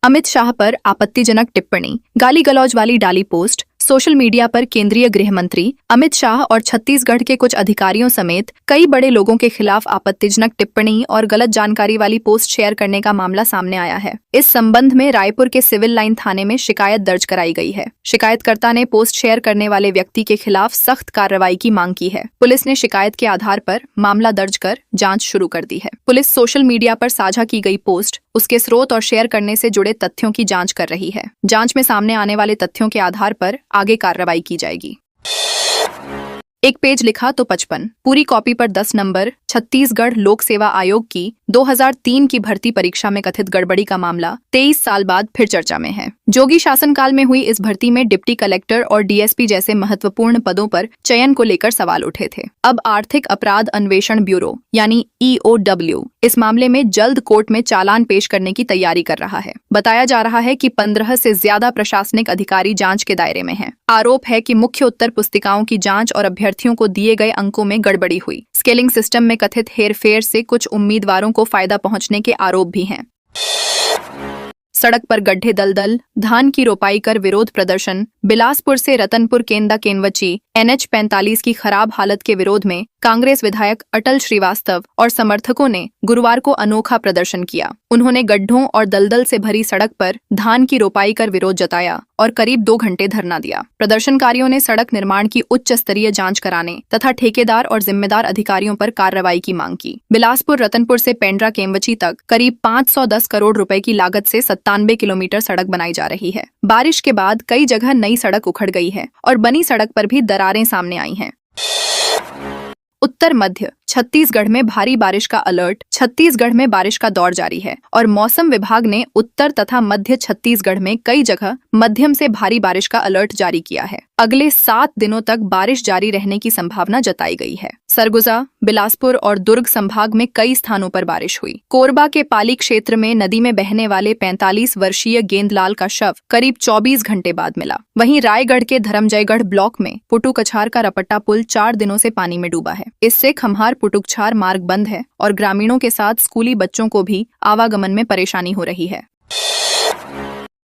अमित शाह पर आपत्तिजनक टिप्पणी, गाली गलौज वाली डाली पोस्ट। सोशल मीडिया पर केंद्रीय गृह मंत्री अमित शाह और छत्तीसगढ़ के कुछ अधिकारियों समेत कई बड़े लोगों के खिलाफ आपत्तिजनक टिप्पणी और गलत जानकारी वाली पोस्ट शेयर करने का मामला सामने आया है। इस संबंध में रायपुर के सिविल लाइन थाने में शिकायत दर्ज कराई गई है। शिकायतकर्ता ने पोस्ट शेयर करने वाले व्यक्ति के खिलाफ सख्त कार्रवाई की मांग की है। पुलिस ने शिकायत के आधार पर मामला दर्ज कर जांच शुरू कर दी है। पुलिस सोशल मीडिया पर साझा की गई पोस्ट, उसके स्रोत और शेयर करने से जुड़े तथ्यों की जांच कर रही है। जांच में सामने आने वाले तथ्यों के आधार पर आगे कार्रवाई की जाएगी। एक पेज लिखा तो 55, पूरी कॉपी पर 10 नंबर। छत्तीसगढ़ लोक सेवा आयोग की 2003 की भर्ती परीक्षा में कथित गड़बड़ी का मामला 23 साल बाद फिर चर्चा में है। जोगी शासनकाल में हुई इस भर्ती में डिप्टी कलेक्टर और डीएसपी जैसे महत्वपूर्ण पदों पर चयन को लेकर सवाल उठे थे। अब आर्थिक अपराध अन्वेषण ब्यूरो यानी EOW इस मामले में जल्द कोर्ट में चालान पेश करने की तैयारी कर रहा है। बताया जा रहा है कि 15 से ज्यादा प्रशासनिक अधिकारी जांच के दायरे में हैं। आरोप है कि मुख्य उत्तर पुस्तिकाओं की जांच और अभ्यर्थियों को दिए गए अंकों में गड़बड़ी हुई। स्केलिंग सिस्टम में कथित हेरफेर से कुछ उम्मीदवारों को फायदा पहुंचने के आरोप भी हैं। सड़क पर गड्ढे दलदल, धान की रोपाई कर विरोध प्रदर्शन। बिलासपुर से रतनपुर केंदा केनवची NH 45 की खराब हालत के विरोध में कांग्रेस विधायक अटल श्रीवास्तव और समर्थकों ने गुरुवार को अनोखा प्रदर्शन किया। उन्होंने गड्ढों और दलदल से भरी सड़क पर धान की रोपाई कर विरोध जताया और करीब 2 घंटे धरना दिया। प्रदर्शनकारियों ने सड़क निर्माण की उच्च स्तरीय जांच कराने तथा ठेकेदार और जिम्मेदार अधिकारियों पर कार्रवाई की मांग की। बिलासपुर रतनपुर से पेंड्रा केम्वची तक करीब 510 करोड़ रुपए की लागत से 97 किलोमीटर सड़क बनाई जा रही है। बारिश के बाद कई जगह नई सड़क उखड़ गई है और बनी सड़क पर भी दरारें सामने आई हैं। उत्तर मध्य छत्तीसगढ़ में भारी बारिश का अलर्ट। छत्तीसगढ़ में बारिश का दौर जारी है और मौसम विभाग ने उत्तर तथा मध्य छत्तीसगढ़ में कई जगह मध्यम से भारी बारिश का अलर्ट जारी किया है। अगले 7 दिनों तक बारिश जारी रहने की संभावना जताई गई है। सरगुजा, बिलासपुर और दुर्ग संभाग में कई स्थानों पर बारिश हुई। कोरबा के पाली क्षेत्र में नदी में बहने वाले 45 वर्षीय गेंदलाल का शव करीब 24 घंटे बाद मिला। वहीं रायगढ़ के धर्मजयगढ़ ब्लॉक में पुटुकछार का रपट्टा पुल 4 दिनों से पानी में डूबा है। इससे खम्हार पुटुकछार मार्ग बंद है और ग्रामीणों के साथ स्कूली बच्चों को भी आवागमन में परेशानी हो रही है।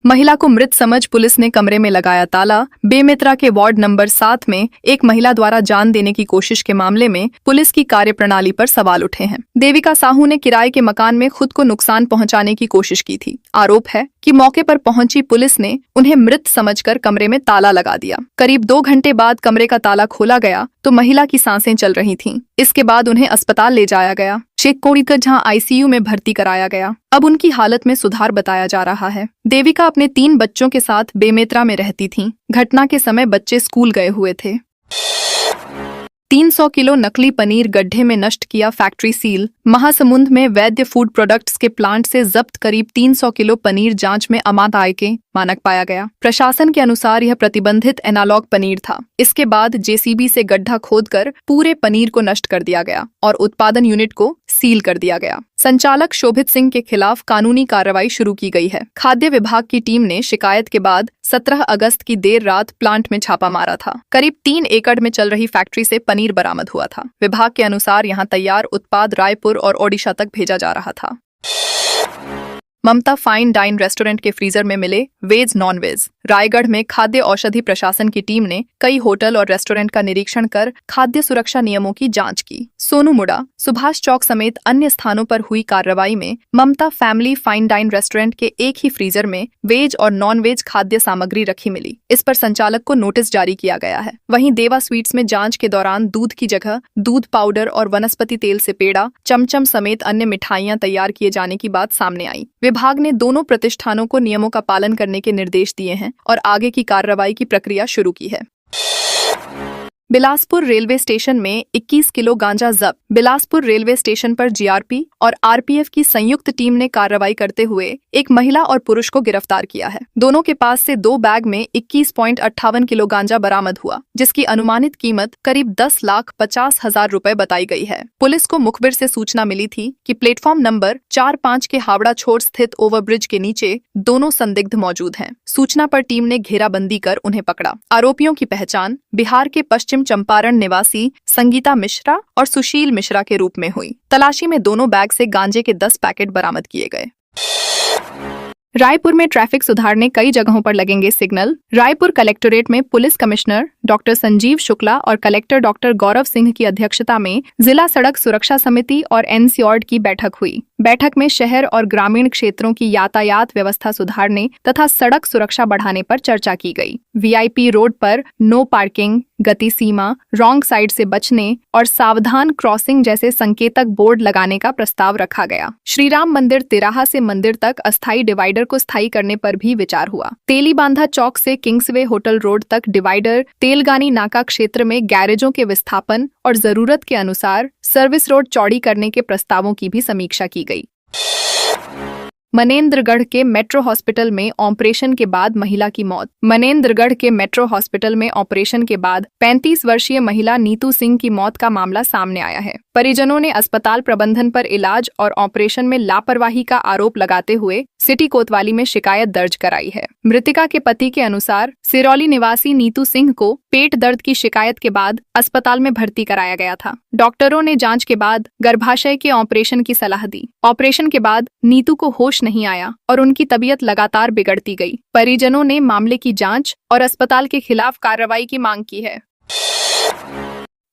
महिला को मृत समझ पुलिस ने कमरे में लगाया ताला। बेमेतरा के वार्ड नंबर 7 में एक महिला द्वारा जान देने की कोशिश के मामले में पुलिस की कार्यप्रणाली पर सवाल उठे हैं। देविका साहू ने किराए के मकान में खुद को नुकसान पहुंचाने की कोशिश की थी। आरोप है कि मौके पर पहुंची पुलिस ने उन्हें मृत समझकर कमरे में ताला लगा दिया। करीब 2 घंटे बाद कमरे का ताला खोला गया तो महिला की सांसें चल रही थीं। इसके बाद उन्हें अस्पताल ले जाया गया, शेखकोड़ीकर, जहां ICU में भर्ती कराया गया। अब उनकी हालत में सुधार बताया जा रहा है। देविका अपने 3 बच्चों के साथ बेमेतरा में रहती थीं। घटना के समय बच्चे स्कूल गए हुए थे। 300 किलो नकली पनीर गड्ढे में नष्ट किया फैक्ट्री सील। महासमुंद में वैद्य फूड प्रोडक्ट्स के प्लांट से जब्त करीब 300 किलो पनीर जांच में अमात आय के मानक पाया गया। प्रशासन के अनुसार यह प्रतिबंधित एनालॉग पनीर था। इसके बाद JCB से गड्ढा खोदकर पूरे पनीर को नष्ट कर दिया गया और उत्पादन यूनिट को सील कर दिया गया। संचालक शोभित सिंह के खिलाफ कानूनी कार्रवाई शुरू की गई है। खाद्य विभाग की टीम ने शिकायत के बाद 17 अगस्त की देर रात प्लांट में छापा मारा था। करीब 3 एकड़ में चल रही फैक्ट्री से पनीर बरामद हुआ था। विभाग के अनुसार यहां तैयार उत्पाद रायपुर और ओडिशा तक भेजा जा रहा था। ममता फाइन डाइन रेस्टोरेंट के फ्रीजर में मिले वेज नॉन वेज। रायगढ़ में खाद्य औषधि प्रशासन की टीम ने कई होटल और रेस्टोरेंट का निरीक्षण कर खाद्य सुरक्षा नियमों की जांच की। सोनू मुड़ा, सुभाष चौक समेत अन्य स्थानों पर हुई कार्रवाई में ममता फैमिली फाइन डाइन रेस्टोरेंट के एक ही फ्रीजर में वेज और नॉन वेज खाद्य सामग्री रखी मिली। इस पर संचालक को नोटिस जारी किया गया है। वहीं देवा स्वीट्स में जांच के दौरान दूध की जगह दूध पाउडर और वनस्पति तेल से पेड़ा, चमचम समेत अन्य मिठाइयां तैयार किए जाने की बात सामने आई। विभाग ने दोनों प्रतिष्ठानों को नियमों का पालन करने के निर्देश दिए हैं और आगे की कार्रवाई की प्रक्रिया शुरू की है। बिलासपुर रेलवे स्टेशन में 21 किलो गांजा जब्त। बिलासपुर रेलवे स्टेशन पर GRP और RPF की संयुक्त टीम ने कार्रवाई करते हुए एक महिला और पुरुष को गिरफ्तार किया है। दोनों के पास से 2 बैग में 21.58 किलो गांजा बरामद हुआ, जिसकी अनुमानित कीमत करीब 10,50,000 रुपए बताई गई है। पुलिस को मुखबिर से सूचना मिली थी कि प्लेटफॉर्म नंबर 4-5 के हावड़ा छोर स्थित ओवरब्रिज के नीचे दोनों संदिग्ध मौजूद हैं। सूचना पर टीम ने घेराबंदी कर उन्हें पकड़ा। आरोपियों की पहचान बिहार के पश्चिम चंपारण निवासी संगीता मिश्रा और सुशील मिश्रा के रूप में हुई। तलाशी में दोनों बैग से गांजे के 10 पैकेट बरामद किए गए। रायपुर में ट्रैफिक सुधारने कई जगहों पर लगेंगे सिग्नल। रायपुर कलेक्टोरेट में police commissioner doctor Sanjeev Shukla और कलेक्टर डॉक्टर गौरव सिंह की अध्यक्षता में जिला सड़क सुरक्षा समिति और एनसीऑर्ड की बैठक हुई। बैठक में शहर और ग्रामीण क्षेत्रों की यातायात व्यवस्था सुधारने तथा सड़क सुरक्षा बढ़ाने पर चर्चा की गई। वीआईपी रोड पर नो पार्किंग, गति सीमा, रॉन्ग साइड से बचने और सावधान क्रॉसिंग जैसे संकेतक बोर्ड लगाने का प्रस्ताव रखा गया। श्रीराम मंदिर तिराहा से मंदिर तक अस्थायी डिवाइडर को स्थायी करने पर भी विचार हुआ। तेलीबांधा चौक से किंग्सवे होटल रोड तक डिवाइडर, तेलगानी नाका क्षेत्र में गैरेजों के विस्थापन और जरूरत के अनुसार सर्विस रोड चौड़ी करने के प्रस्तावों की भी समीक्षा की गई। मनेंद्रगढ़ के मेट्रो हॉस्पिटल में ऑपरेशन के बाद महिला की मौत। मनेंद्रगढ़ के मेट्रो हॉस्पिटल में ऑपरेशन के बाद 35 वर्षीय महिला नीतू सिंह की मौत का मामला सामने आया है। परिजनों ने अस्पताल प्रबंधन पर इलाज और ऑपरेशन में लापरवाही का आरोप लगाते हुए सिटी कोतवाली में शिकायत दर्ज कराई है। मृतिका के पति के अनुसार सिरौली निवासी नीतू सिंह को पेट दर्द की शिकायत के बाद अस्पताल में भर्ती कराया गया था। डॉक्टरों ने जांच के बाद गर्भाशय के ऑपरेशन की सलाह दी। ऑपरेशन के बाद नीतू को होश नहीं आया और उनकी तबीयत लगातार बिगड़ती गई। परिजनों ने मामले की जांच और अस्पताल के खिलाफ कार्रवाई की मांग की है।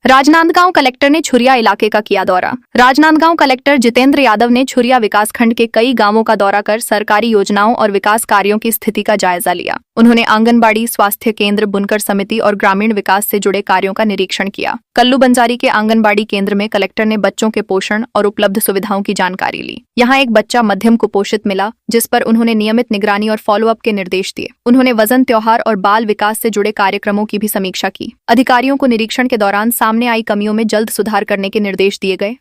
राजनांदगांव कलेक्टर ने छुरिया इलाके का किया दौरा। राजनांदगांव कलेक्टर जितेंद्र यादव ने छुरिया विकासखंड के कई गांवों का दौरा कर सरकारी योजनाओं और विकास कार्यों की स्थिति का जायजा लिया। उन्होंने आंगनबाड़ी, स्वास्थ्य केंद्र, बुनकर समिति और ग्रामीण विकास से जुड़े कार्यों का निरीक्षण किया। कल्लू बंजारी के आंगनबाड़ी केंद्र में कलेक्टर ने बच्चों के पोषण और उपलब्ध सुविधाओं की जानकारी ली। यहाँ एक बच्चा मध्यम कुपोषित मिला, जिस पर उन्होंने नियमित निगरानी और फॉलोअप के निर्देश दिए। उन्होंने वजन, त्योहार और बाल विकास से जुड़े कार्यक्रमों की भी समीक्षा की। अधिकारियों को निरीक्षण के दौरान सामने आई कमियों में जल्द सुधार करने के निर्देश दिए गए।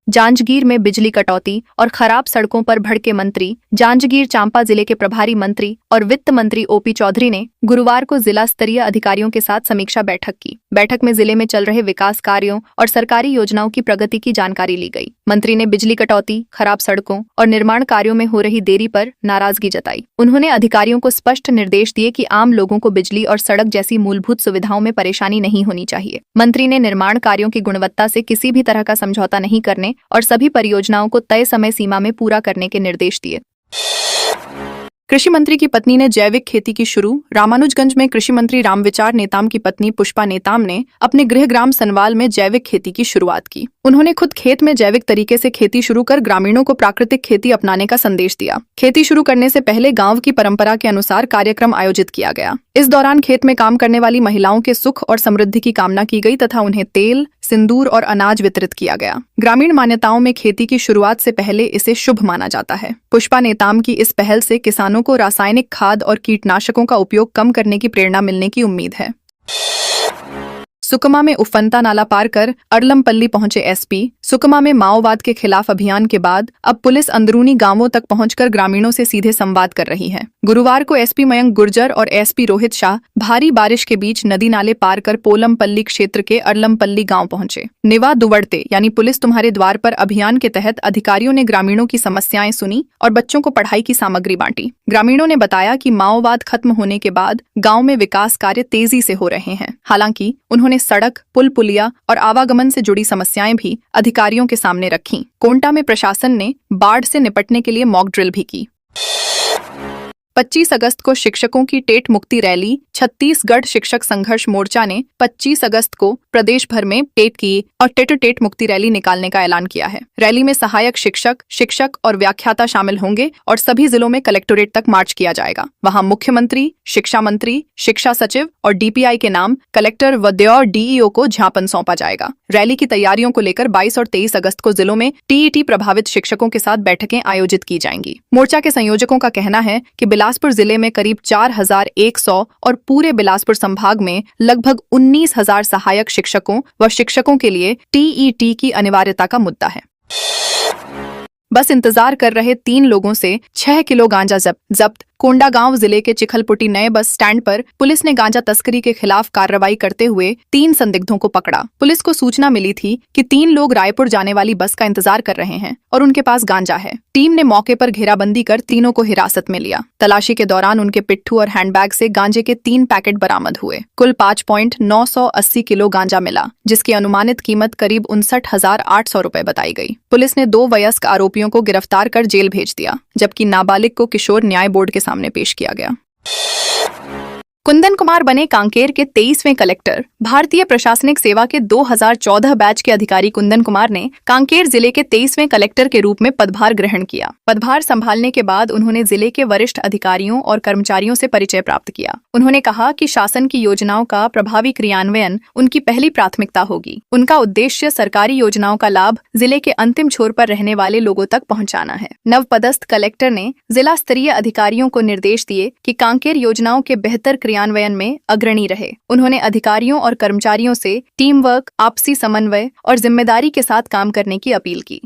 जांजगीर में बिजली कटौती और खराब सड़कों पर भड़के मंत्री। जांजगीर चांपा जिले के प्रभारी मंत्री और वित्त मंत्री ओपी चौधरी ने गुरुवार को जिला स्तरीय अधिकारियों के साथ समीक्षा बैठक की। बैठक में जिले में चल रहे विकास कार्यों और सरकारी योजनाओं की प्रगति की जानकारी ली गई। मंत्री ने बिजली कटौती, खराब सड़कों और निर्माण कार्यों में हो रही देरी पर नाराजगी जताई। उन्होंने अधिकारियों को स्पष्ट निर्देश दिए कि आम लोगों को बिजली और सड़क जैसी मूलभूत सुविधाओं में परेशानी नहीं होनी चाहिए। मंत्री ने निर्माण कार्यों की गुणवत्ता से किसी भी तरह का समझौता नहीं करने और सभी परियोजनाओं को तय समय सीमा में पूरा करने के निर्देश दिए। कृषि मंत्री की पत्नी ने जैविक खेती की शुरू। रामानुजगंज में कृषि मंत्री रामविचार नेताम की पत्नी पुष्पा नेताम ने अपने गृह ग्राम सनवाल में जैविक खेती की शुरुआत की। उन्होंने खुद खेत में जैविक तरीके से खेती शुरू कर ग्रामीणों को प्राकृतिक खेती अपनाने का संदेश दिया। खेती शुरू करने से पहले गांव की परंपरा के अनुसार कार्यक्रम आयोजित किया गया। इस दौरान खेत में काम करने वाली महिलाओं के सुख और समृद्धि की कामना की गई तथा उन्हें तेल, सिंदूर और अनाज वितरित किया गया। ग्रामीण मान्यताओं में खेती की शुरुआत से पहले इसे शुभ माना जाता है। पुष्पा नेताम की इस पहल से किसानों को रासायनिक खाद और कीटनाशकों का उपयोग कम करने की प्रेरणा मिलने की उम्मीद है। सुकमा में उफनता नाला पार कर अड़लमपल्ली पहुंचे एसपी। सुकमा में माओवाद के खिलाफ अभियान के बाद अब पुलिस अंदरूनी गांवों तक पहुंचकर ग्रामीणों से सीधे संवाद कर रही है। गुरुवार को एसपी मयंक गुर्जर और एसपी रोहित शाह भारी बारिश के बीच नदी नाले पार कर पोलमपल्ली क्षेत्र के अड़लमपल्ली गांव पहुंचे। निवा दुवड़ते यानी पुलिस तुम्हारे द्वार पर अभियान के तहत अधिकारियों ने ग्रामीणों की समस्याएं सुनी और बच्चों को पढ़ाई की सामग्री बांटी। ग्रामीणों ने बताया कि माओवाद खत्म होने के बाद गाँव में विकास कार्य तेजी से हो रहे हैं। हालांकि उन्होंने सड़क, पुल पुलिया और आवागमन से जुड़ी समस्याएं भी अधिकारियों के सामने रखीं। कोंटा में प्रशासन ने बाढ़ से निपटने के लिए मॉक ड्रिल भी की। 25 अगस्त को शिक्षकों की टेट मुक्ति रैली। छत्तीसगढ़ शिक्षक संघर्ष मोर्चा ने 25 अगस्त को प्रदेश भर में टेट की और टेट मुक्ति रैली निकालने का ऐलान किया है। रैली में सहायक शिक्षक और व्याख्याता शामिल होंगे और सभी जिलों में कलेक्टोरेट तक मार्च किया जाएगा। वहां मुख्यमंत्री, शिक्षा मंत्री, शिक्षा सचिव और डीपीआई के नाम कलेक्टर व डीईओ को ज्ञापन सौंपा जाएगा। रैली की तैयारियों को लेकर 22 और 23 अगस्त को जिलों में टीईटी प्रभावित शिक्षकों के साथ बैठकें आयोजित की जाएंगी। मोर्चा के संयोजकों का कहना है कि बिलासपुर जिले में करीब 4100 और पूरे बिलासपुर संभाग में लगभग 19,000 सहायक शिक्षकों व शिक्षकों के लिए टीईटी की अनिवार्यता का मुद्दा है। बस इंतजार कर रहे 3 लोगों से 6 किलो गांजा जब्त। कोंडागांव जिले के चिखलपुटी नए बस स्टैंड पर पुलिस ने गांजा तस्करी के खिलाफ कार्रवाई करते हुए 3 संदिग्धों को पकड़ा। पुलिस को सूचना मिली थी कि 3 लोग रायपुर जाने वाली बस का इंतजार कर रहे हैं और उनके पास गांजा है। टीम ने मौके पर घेराबंदी कर तीनों को हिरासत में लिया। तलाशी के दौरान उनके पिट्ठू और हैंडबैग से गांजे के 3 पैकेट बरामद हुए। कुल 5.980 किलो गांजा मिला, जिसकी अनुमानित कीमत करीब 59,800 रुपए बताई गई। पुलिस ने 2 वयस्क आरोपियों को गिरफ्तार कर जेल भेज दिया, जबकि नाबालिग को किशोर न्याय बोर्ड के सामने पेश किया गया। कुंदन कुमार बने कांकेर के 23वें कलेक्टर। भारतीय प्रशासनिक सेवा के 2014 बैच के अधिकारी कुंदन कुमार ने कांकेर जिले के 23वें कलेक्टर के रूप में पदभार ग्रहण किया। पदभार संभालने के बाद उन्होंने जिले के वरिष्ठ अधिकारियों और कर्मचारियों से परिचय प्राप्त किया। उन्होंने कहा कि शासन की योजनाओं का प्रभावी क्रियान्वयन उनकी पहली प्राथमिकता होगी। उनका उद्देश्य सरकारी योजनाओं का लाभ जिले के अंतिम छोर पर रहने वाले लोगों तक पहुँचाना है। नवपदस्थ कलेक्टर ने जिला स्तरीय अधिकारियों को निर्देश दिए कि कांकेर योजनाओं के बेहतर क्रियान्वयन में अग्रणी रहे। उन्होंने अधिकारियों और कर्मचारियों से टीम वर्क, आपसी समन्वय और जिम्मेदारी के साथ काम करने की अपील की।